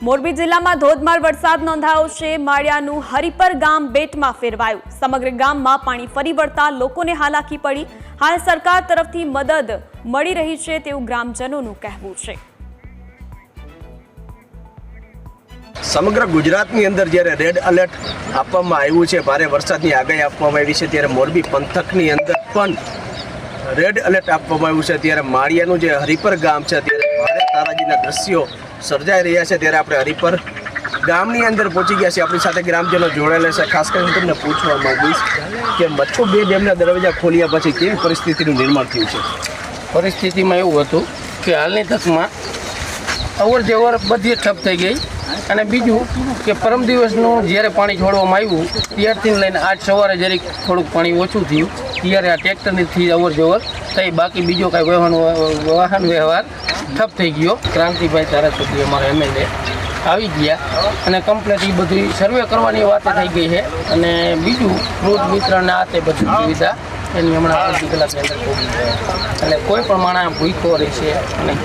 મોરબી જિલ્લામાં ધોધમાર વરસાદ નોંધાયો છે। માળિયાનું હરિપર ગામ બેટમાં ફેરવાયું। સમગ્ર ગામમાં પાણી ફરી વળતા લોકોને હાલાકી પડી। હાલ સરકાર તરફથી મદદ મળી રહી છે તેવું ગ્રામજનોનું કહેવું છે। સમગ્ર ગુજરાતની અંદર જ્યારે રેડ એલર્ટ આપવામાં આવ્યું છે, ભારે વરસાદની આગાહી આપવામાં આવી છે, ત્યારે મોરબી પંથકની અંદર પણ રેડ એલર્ટ આપવામાં આવ્યું છે। ત્યારે માળિયાનું જે હરિપર ગામ છે ત્યારે ભારે તારાજીના દ્રશ્યો સર્જાઈ રહ્યા છે। ત્યારે આપણે હરિપર ગામની અંદર પહોંચી ગયા છીએ। આપણી સાથે ગ્રામજનો જોડાયેલા છે। ખાસ કરીને તમને પૂછવા માંગીશ કે મચ્છુ 2 ડેમના દરવાજા ખોલ્યા પછી કેવી પરિસ્થિતિનું નિર્માણ થયું છે? પરિસ્થિતિમાં એવું હતું કે હાલની તકમાં અવર જવર બધી ઠપ થઈ ગઈ, અને બીજું કે પરમ દિવસનું જ્યારે પાણી છોડવામાં આવ્યું ત્યારથી લઈને આજ સવારે જરીક થોડુંક પાણી ઓછું થયું, ત્યારે આ ટ્રેક્ટરથી અવર જવર થઈ, બાકી બીજો કાંઈ વાહન વ્યવહાર ઠપ થઈ ગયો। ક્રાંતિભાઈ ધારાસભ્ય અમારા MLA આવી ગયા અને કમ્પ્લેટ એ બધી સર્વે કરવાની વાત થઈ ગઈ છે, અને બીજું મૃત મિત્રને આ તે બધી સુવિધા એની હમણાં અડધી કલાકની અંદર પહોંચી જાય, અને કોઈ પણ માણસ ભૂખો રહેશે નહીં।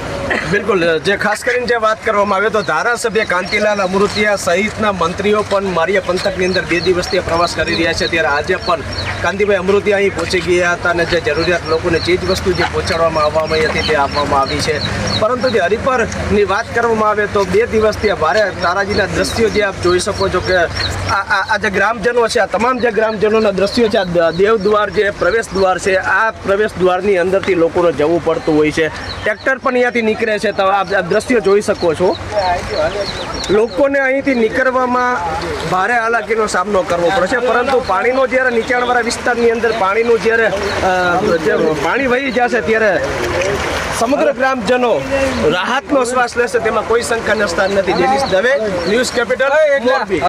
બિલકુલ, જે ખાસ કરીને જે વાત કરવામાં આવે તો ધારાસભ્ય કાંતિલાલ અમૃતિયા સહિતના મંત્રીઓ પણ માળિયા પંથકની અંદર 2 દિવસથી પ્રવાસ કરી રહ્યા છે। ત્યારે આજે પણ કાંતિભાઈ અમૃતિયા અહીં પહોંચી ગયા હતા અને જે જરૂરિયાત લોકોને ચીજ વસ્તુ જે પહોંચાડવામાં આવવામાં હતી તે આપવામાં આવી છે। પરંતુ જે હરિપરની વાત કરવામાં આવે તો 2 દિવસથી ભારે તારાજીના દ્રશ્યો જે આપ જોઈ શકો છો કે આ જે ગ્રામજનો છે, આ તમામ જે ગ્રામજનોના દ્રશ્યો છે, આ દેવદ્વાર જે પ્રવેશ દ્વાર છે, આ પ્રવેશ દ્વારની અંદરથી લોકોને જવું પડતું હોય છે। ટ્રેક્ટર પણ અહીંયાથી નીકળે છે, તો આ દ્રશ્યો જોઈ શકો છો। લોકોને અહીંથી નીકળવામાં ભારે હાલાકીનો સામનો કરવો પડશે, પરંતુ પાણીનો જ્યારે નીચાણવાળા વિસ્તારની અંદર પાણીનું જ્યારે પાણી વહી જશે ત્યારે સમગ્ર ગ્રામજનો રાહતનો શ્વાસ લેશે, તેમાં કોઈ શંકાને સ્થાન નથી। Jenis Dave, news capital, Morbi.